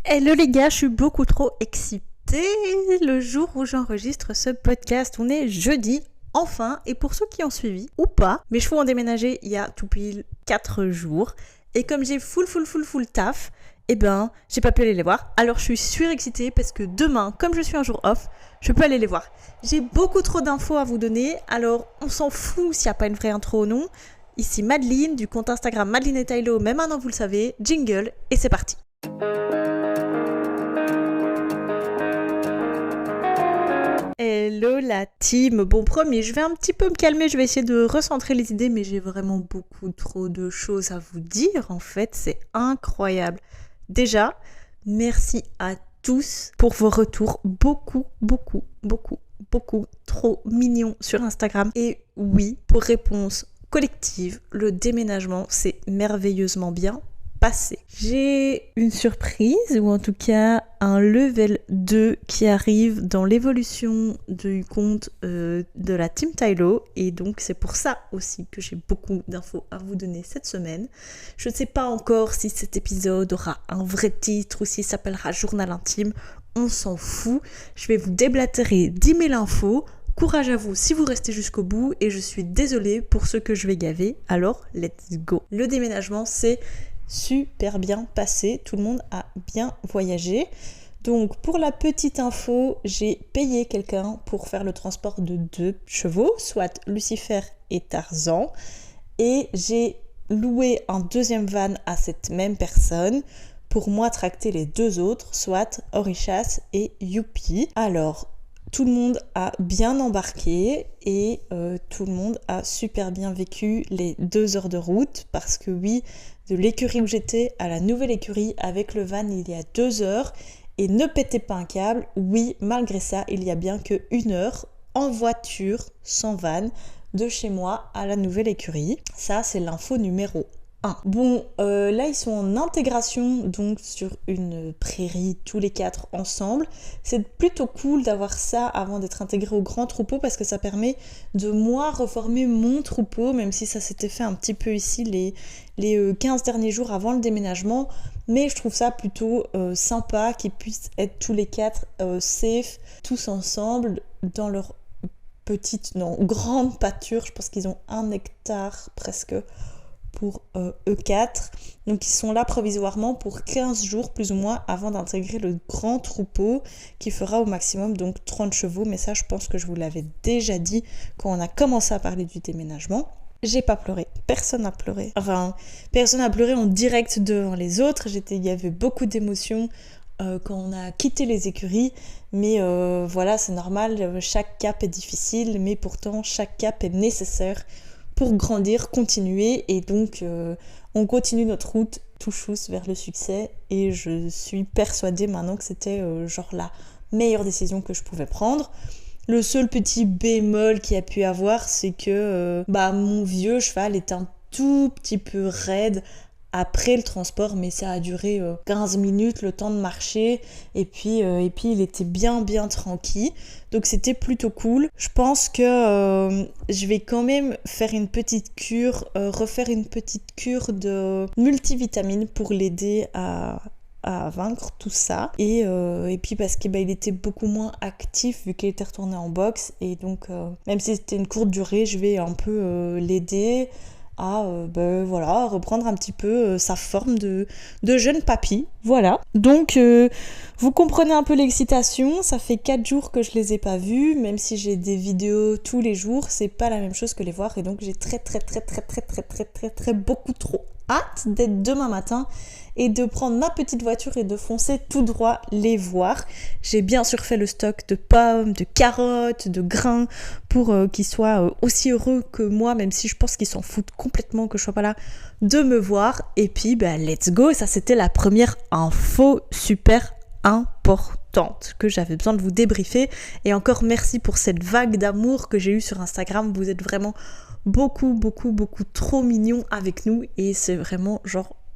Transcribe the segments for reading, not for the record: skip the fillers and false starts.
Hello les gars, je suis beaucoup trop excitée le jour où j'enregistre ce podcast. On est jeudi, enfin, et pour ceux qui ont suivi, ou pas, mes chevaux ont déménagé il y a tout pile 4 jours. Et comme j'ai full taf, j'ai pas pu aller les voir. Alors je suis surexcitée parce que demain, comme je suis un jour off, je peux aller les voir. J'ai beaucoup trop d'infos à vous donner, alors on s'en fout s'il n'y a pas une vraie intro ou non. Ici Madeline, du compte Instagram Madeline et Tylo, même maintenant vous le savez, jingle, et c'est parti. Hello la team, bon promis, je vais un petit peu me calmer, je vais essayer de recentrer les idées, mais j'ai vraiment beaucoup trop de choses à vous dire en fait, c'est incroyable. Déjà, merci à tous pour vos retours, beaucoup trop mignons sur Instagram. Et oui, pour réponse collective, le déménagement s'est merveilleusement bien passé. J'ai une surprise, ou en tout cas un level 2 qui arrive dans l'évolution du compte de la Team Tylo, et donc c'est pour ça aussi que j'ai beaucoup d'infos à vous donner cette semaine. Je ne sais pas encore si cet épisode aura un vrai titre ou s'il s'appellera Journal intime, on s'en fout. Je vais vous déblatérer 10 000 infos. Courage à vous si vous restez jusqu'au bout, et je suis désolée pour ceux que je vais gaver, alors let's go. Le déménagement c'est super bien passé, tout le monde a bien voyagé. Donc pour la petite info, j'ai payé quelqu'un pour faire le transport de 2 chevaux, soit Lucifer et Tarzan, et j'ai loué un deuxième van à cette même personne pour moi tracter les 2 autres, soit Orichas et Youpi. Alors tout le monde a bien embarqué et tout le monde a super bien vécu les 2 heures de route, parce que oui, de l'écurie où j'étais à la nouvelle écurie avec le van, il y a 2 heures, et ne pétez pas un câble, oui, malgré ça, il y a bien que 1 heure en voiture, sans van, de chez moi à la nouvelle écurie. Ça, c'est l'info numéro 1. Bon, là ils sont en intégration, donc sur une prairie tous les 4 ensemble. C'est plutôt cool d'avoir ça avant d'être intégré au grand troupeau, parce que ça permet de moi reformer mon troupeau, même si ça s'était fait un petit peu ici les 15 derniers jours avant le déménagement. Mais je trouve ça plutôt sympa qu'ils puissent être tous les 4 safe, tous ensemble dans leur grande pâture. Je pense qu'ils ont 1 hectare presque pour E4, donc ils sont là provisoirement pour 15 jours plus ou moins avant d'intégrer le grand troupeau qui fera au maximum donc 30 chevaux, mais ça je pense que je vous l'avais déjà dit quand on a commencé à parler du déménagement. J'ai pas pleuré, personne n'a pleuré, personne n'a pleuré en direct devant les autres, il y avait beaucoup d'émotions quand on a quitté les écuries, mais voilà, c'est normal, chaque cap est difficile, mais pourtant chaque cap est nécessaire pour grandir, continuer, et donc on continue notre route tout chousse vers le succès, et je suis persuadée maintenant que c'était la meilleure décision que je pouvais prendre. Le seul petit bémol qu'il y a pu avoir, c'est que mon vieux cheval est un tout petit peu raide après le transport, mais ça a duré 15 minutes, le temps de marcher, et puis il était bien tranquille, donc c'était plutôt cool. Je pense que je vais quand même faire une petite cure, refaire une petite cure de multivitamines pour l'aider à vaincre tout ça, et puis parce qu'il était beaucoup moins actif vu qu'il était retourné en boxe, et donc même si c'était une courte durée, je vais un peu l'aider à reprendre un petit peu sa forme de jeune papy. Voilà. Donc vous comprenez un peu l'excitation, ça fait 4 jours que je les ai pas vus, même si j'ai des vidéos tous les jours, c'est pas la même chose que les voir, et donc j'ai très beaucoup trop hâte d'être demain matin et de prendre ma petite voiture et de foncer tout droit les voir. J'ai bien sûr fait le stock de pommes, de carottes, de grains pour qu'ils soient aussi heureux que moi, même si je pense qu'ils s'en foutent complètement que je sois pas là, de me voir. Et puis let's go, ça c'était la première info super importante que j'avais besoin de vous débriefer. Et encore merci pour cette vague d'amour que j'ai eue sur Instagram, vous êtes vraiment beaucoup trop mignons avec nous, et c'est vraiment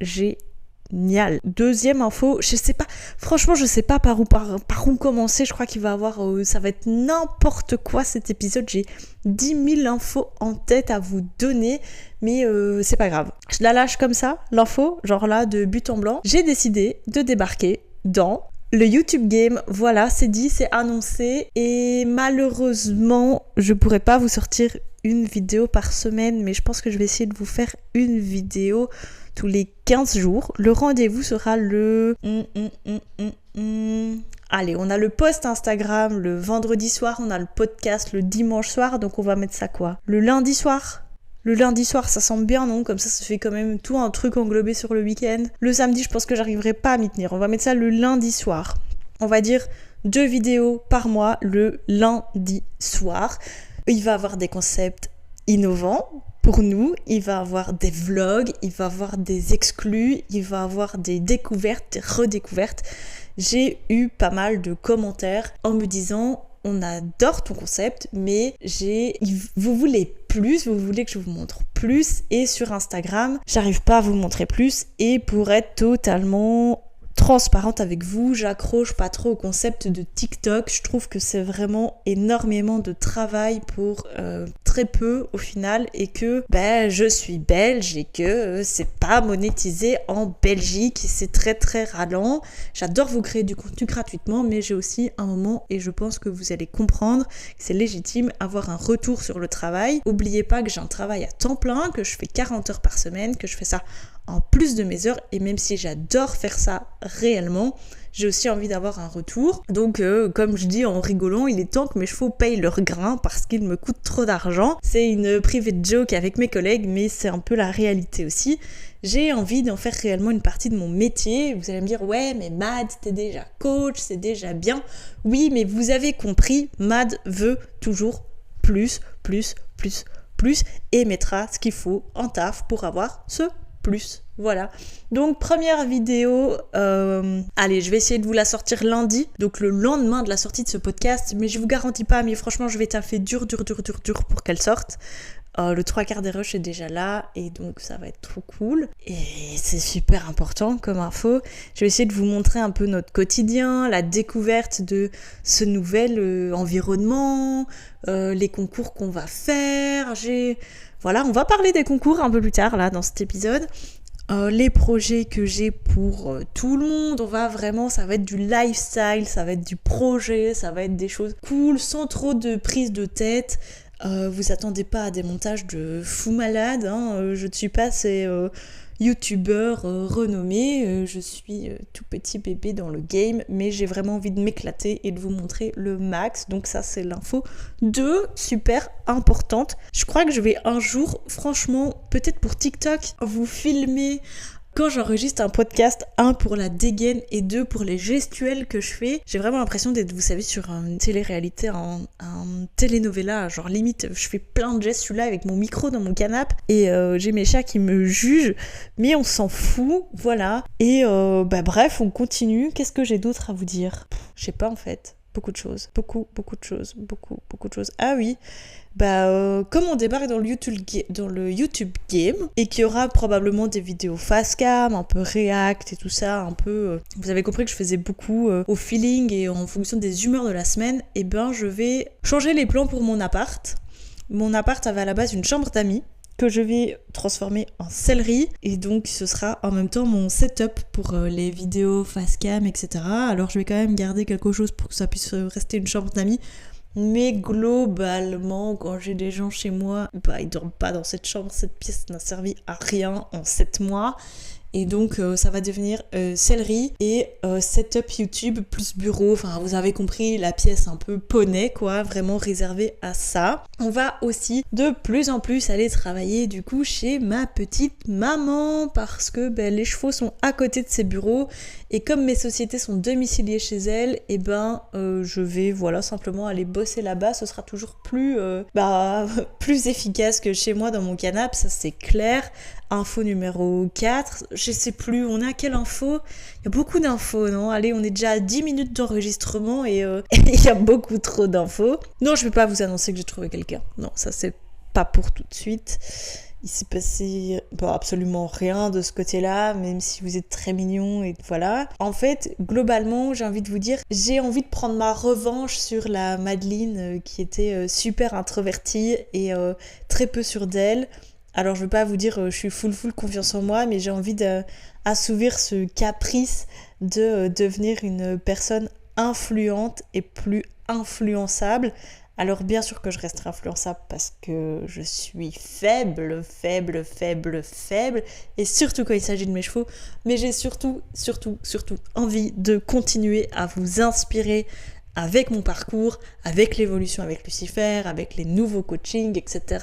génial. Deuxième info, je sais pas par où commencer. Je crois qu'il va avoir ça va être n'importe quoi cet épisode, j'ai 10 000 infos en tête à vous donner, mais c'est pas grave, je la lâche comme ça, l'info, de but en blanc. J'ai décidé de débarquer dans le YouTube Game. Voilà, c'est dit, c'est annoncé. Et malheureusement, je pourrais pas vous sortir une vidéo par semaine, mais je pense que je vais essayer de vous faire une vidéo tous les 15 jours. Le rendez-vous sera le... Allez, on a le post Instagram le vendredi soir, on a le podcast le dimanche soir, donc on va mettre ça quoi? Le lundi soir? Le lundi soir, ça semble bien, non? Comme ça fait quand même tout un truc englobé sur le week-end. Le samedi, je pense que j'arriverai pas à m'y tenir. On va mettre ça le lundi soir. On va dire 2 vidéos par mois le lundi soir. Il va y avoir des concepts innovants pour nous. Il va y avoir des vlogs, il va y avoir des exclus, il va y avoir des découvertes, des redécouvertes. J'ai eu pas mal de commentaires en me disant... On adore ton concept, mais vous voulez plus, vous voulez que je vous montre plus. Et sur Instagram, j'arrive pas à vous montrer plus. Et pour être totalement transparente avec vous, j'accroche pas trop au concept de TikTok. Je trouve que c'est vraiment énormément de travail pour très peu au final, et que je suis belge et que c'est pas monétisé en Belgique, c'est très très ralent. J'adore vous créer du contenu gratuitement, mais j'ai aussi un moment, et je pense que vous allez comprendre, que c'est légitime avoir un retour sur le travail. Oubliez pas que j'ai un travail à temps plein, que je fais 40 heures par semaine, que je fais ça en plus de mes heures, et même si j'adore faire ça réellement, j'ai aussi envie d'avoir un retour. Donc comme je dis en rigolant, il est temps que mes chevaux payent leur grain parce qu'ils me coûtent trop d'argent. C'est une private joke avec mes collègues, mais c'est un peu la réalité aussi. J'ai envie d'en faire réellement une partie de mon métier. Vous allez me dire, ouais, mais Mad, t'es déjà coach, c'est déjà bien. Oui, mais vous avez compris, Mad veut toujours plus, et mettra ce qu'il faut en taf pour avoir ce plus. Voilà. Donc première vidéo, allez, je vais essayer de vous la sortir lundi, donc le lendemain de la sortie de ce podcast, mais je vous garantis pas, mais franchement je vais taffer dur pour qu'elle sorte. Le 3/4 des rushs est déjà là, et donc ça va être trop cool. Et c'est super important comme info. Je vais essayer de vous montrer un peu notre quotidien, la découverte de ce nouvel environnement, les concours qu'on va faire. Voilà, on va parler des concours un peu plus tard là dans cet épisode. Les projets que j'ai pour tout le monde, ça va être du lifestyle, ça va être du projet, ça va être des choses cool, sans trop de prise de tête. Vous attendez pas à des montages de fous malades, hein. Je ne suis pas ces youtubeurs renommés, je suis tout petit bébé dans le game, mais j'ai vraiment envie de m'éclater et de vous montrer le max. Donc ça, c'est l'info 2, super importante. Je crois que je vais un jour, franchement, peut-être pour TikTok, vous filmer quand j'enregistre un podcast, 1 pour la dégaine et 2 pour les gestuels que je fais. J'ai vraiment l'impression d'être, vous savez, sur une télé-réalité, un telenovela, genre limite, je fais plein de gestes, je suis là avec mon micro dans mon canapé, et j'ai mes chats qui me jugent, mais on s'en fout, voilà. Et bref, on continue. Qu'est-ce que j'ai d'autre à vous dire? Je sais pas en fait. Beaucoup de choses. Beaucoup de choses. Ah oui, comme on débarque dans le YouTube Game, et qu'il y aura probablement des vidéos face cam, un peu React et tout ça, un peu... vous avez compris que je faisais beaucoup au feeling et en fonction des humeurs de la semaine, et je vais changer les plans pour mon appart. Mon appart avait à la base une chambre d'amis, que je vais transformer en sellerie, et donc ce sera en même temps mon setup pour les vidéos face cam, etc. Alors je vais quand même garder quelque chose pour que ça puisse rester une chambre d'amis, mais globalement, quand j'ai des gens chez moi, ils dorment pas dans cette chambre. Cette pièce n'a servi à rien en 7 mois. Et donc ça va devenir sellerie et setup YouTube plus bureau. Enfin, vous avez compris, la pièce un peu poney, quoi, vraiment réservée à ça. On va aussi de plus en plus aller travailler du coup chez ma petite maman, parce que les chevaux sont à côté de ses bureaux, et comme mes sociétés sont domiciliées chez elle, et je vais simplement aller bosser là-bas. Ce sera toujours plus plus efficace que chez moi dans mon canapé, ça c'est clair. Info numéro 4, je sais plus, on est à quelle info? Il y a beaucoup d'infos, non? Allez, on est déjà à 10 minutes d'enregistrement et il y a beaucoup trop d'infos. Non, je vais pas vous annoncer que j'ai trouvé quelqu'un. Non, ça c'est pas pour tout de suite. Il s'est passé absolument rien de ce côté-là, même si vous êtes très mignons et voilà. En fait, globalement, j'ai envie de vous dire, j'ai envie de prendre ma revanche sur la Madeline qui était super introvertie et très peu sûre d'elle. Alors je veux pas vous dire je suis full confiance en moi, mais j'ai envie d'assouvir ce caprice de devenir une personne influente et plus influençable. Alors bien sûr que je resterai influençable parce que je suis faible, et surtout quand il s'agit de mes chevaux, mais j'ai surtout envie de continuer à vous inspirer avec mon parcours, avec l'évolution avec Lucifer, avec les nouveaux coachings, etc.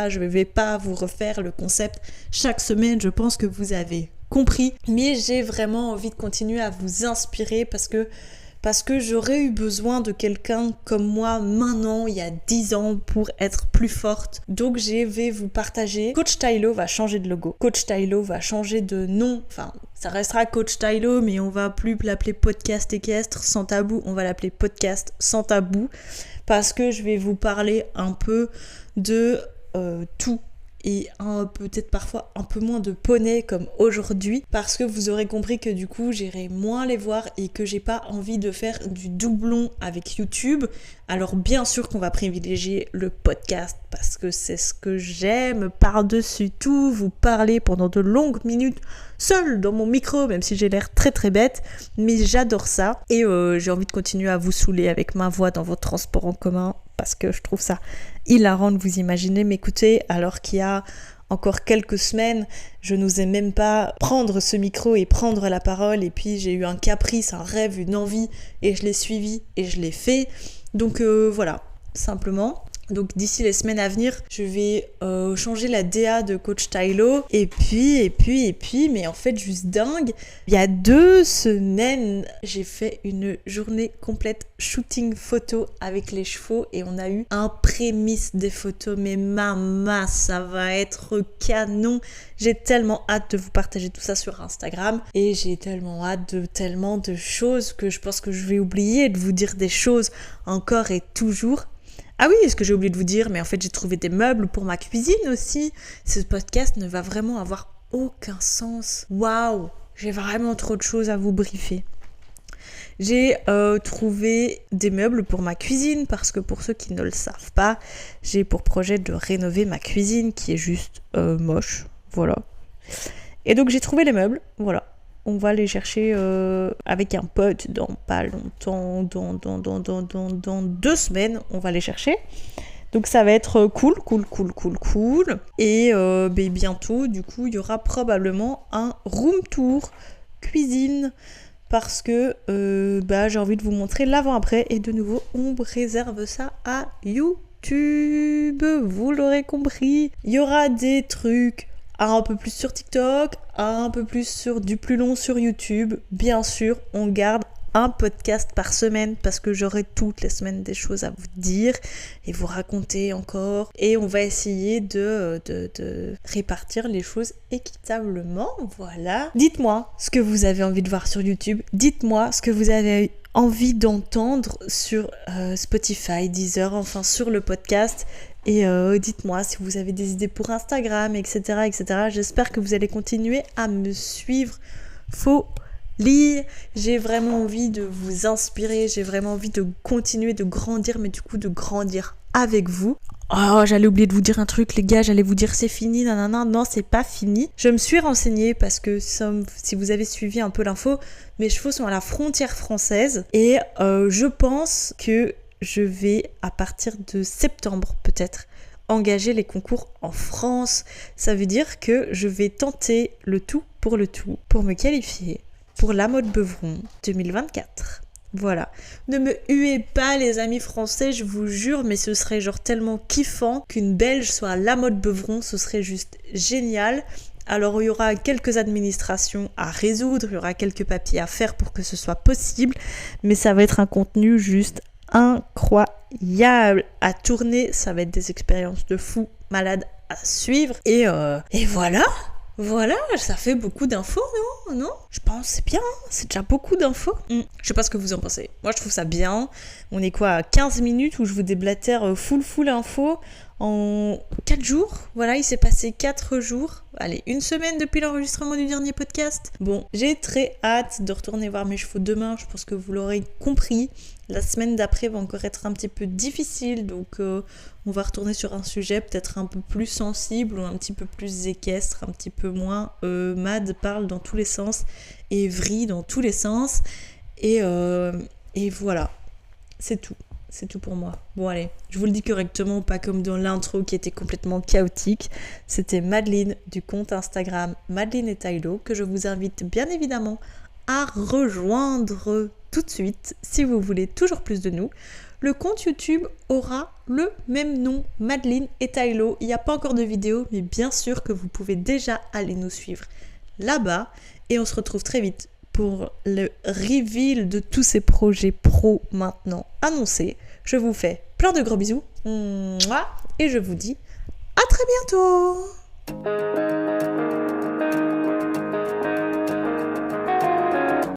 Je ne vais pas vous refaire le concept chaque semaine, je pense que vous avez compris, mais j'ai vraiment envie de continuer à vous inspirer parce que j'aurais eu besoin de quelqu'un comme moi maintenant, il y a 10 ans, pour être plus forte. Donc je vais vous partager. Coach Tylo va changer de logo. Coach Tylo va changer de nom. Enfin, ça restera Coach Tylo, mais on va plus l'appeler Podcast Équestre sans tabou. On va l'appeler Podcast sans tabou. Parce que je vais vous parler un peu de tout. Et peut-être parfois un peu moins de poney comme aujourd'hui, parce que vous aurez compris que du coup j'irai moins les voir et que j'ai pas envie de faire du doublon avec YouTube. Alors bien sûr qu'on va privilégier le podcast parce que c'est ce que j'aime par-dessus tout, vous parler pendant de longues minutes seule dans mon micro, même si j'ai l'air très très bête, mais j'adore ça et j'ai envie de continuer à vous saouler avec ma voix dans vos transports en commun parce que je trouve ça hilarant de vous imaginer m'écouter alors qu'il y a encore quelques semaines, je n'osais même pas prendre ce micro et prendre la parole, et puis j'ai eu un caprice, un rêve, une envie, et je l'ai suivi et je l'ai fait. Donc voilà, simplement. Donc d'ici les semaines à venir, je vais changer la DA de Coach Tylo. Et puis, mais en fait juste dingue, il y a 2 semaines, j'ai fait une journée complète shooting photo avec les chevaux et on a eu un prémisse des photos. Mais maman, ça va être canon. J'ai tellement hâte de vous partager tout ça sur Instagram et j'ai tellement hâte de tellement de choses que je pense que je vais oublier de vous dire des choses encore et toujours. Ah oui, ce que j'ai oublié de vous dire, mais en fait j'ai trouvé des meubles pour ma cuisine aussi. Ce podcast ne va vraiment avoir aucun sens. Waouh, j'ai vraiment trop de choses à vous briefer. J'ai trouvé des meubles pour ma cuisine parce que pour ceux qui ne le savent pas, j'ai pour projet de rénover ma cuisine qui est juste moche, voilà. Et donc j'ai trouvé les meubles, voilà. On va les chercher avec un pote dans pas longtemps, dans 2 semaines, on va les chercher. Donc ça va être cool. Et bientôt, du coup, il y aura probablement un room tour cuisine parce que j'ai envie de vous montrer l'avant-après. Et de nouveau, on réserve ça à YouTube. Vous l'aurez compris. Il y aura des trucs un peu plus sur TikTok, un peu plus sur du plus long sur YouTube. Bien sûr, on garde un podcast par semaine parce que j'aurai toutes les semaines des choses à vous dire et vous raconter encore. Et on va essayer de répartir les choses équitablement. Voilà. Dites-moi ce que vous avez envie de voir sur YouTube. Dites-moi ce que vous avez envie d'entendre sur Spotify, Deezer, enfin sur le podcast. Et dites-moi si vous avez des idées pour Instagram, etc. J'espère que vous allez continuer à me suivre. Folie. J'ai vraiment envie de vous inspirer. J'ai vraiment envie de continuer de grandir, mais du coup de grandir avec vous. Oh, j'allais oublier de vous dire un truc, les gars. J'allais vous dire c'est fini, nanana. Non, c'est pas fini. Je me suis renseignée parce que si vous avez suivi un peu l'info, mes chevaux sont à la frontière française. Et je pense que je vais, à partir de septembre peut-être, engager les concours en France. Ça veut dire que je vais tenter le tout pour me qualifier pour la mode Beuvron 2024. Voilà. Ne me huez pas les amis français, je vous jure, mais ce serait genre tellement kiffant qu'une Belge soit à la mode Beuvron, ce serait juste génial. Alors il y aura quelques administrations à résoudre, il y aura quelques papiers à faire pour que ce soit possible, mais ça va être un contenu juste incroyable à tourner, ça va être des expériences de fou malades à suivre et voilà, ça fait beaucoup d'infos, non je pense c'est bien, c'est déjà beaucoup d'infos. Je sais pas ce que vous en pensez, moi je trouve ça bien. On est quoi à 15 minutes où je vous déblatère full info. en 4 jours. Voilà, il s'est passé 4 jours. Allez, une semaine depuis l'enregistrement du dernier podcast. Bon, j'ai très hâte de retourner voir mes chevaux demain. Je pense que vous l'aurez compris. La semaine d'après va encore être un petit peu difficile. Donc, on va retourner sur un sujet peut-être un peu plus sensible ou un petit peu plus équestre, un petit peu moins. Mad parle dans tous les sens et vrille dans tous les sens. Et voilà, c'est tout. C'est tout pour moi. Bon allez, je vous le dis correctement, pas comme dans l'intro qui était complètement chaotique. C'était Madeleine du compte Instagram Madeleine et Tylo que je vous invite bien évidemment à rejoindre tout de suite si vous voulez toujours plus de nous. Le compte YouTube aura le même nom, Madeleine et Tylo. Il n'y a pas encore de vidéo, mais bien sûr que vous pouvez déjà aller nous suivre là-bas. Et on se retrouve très vite pour le reveal de tous ces projets pro maintenant annoncés. Je vous fais plein de gros bisous et je vous dis à très bientôt.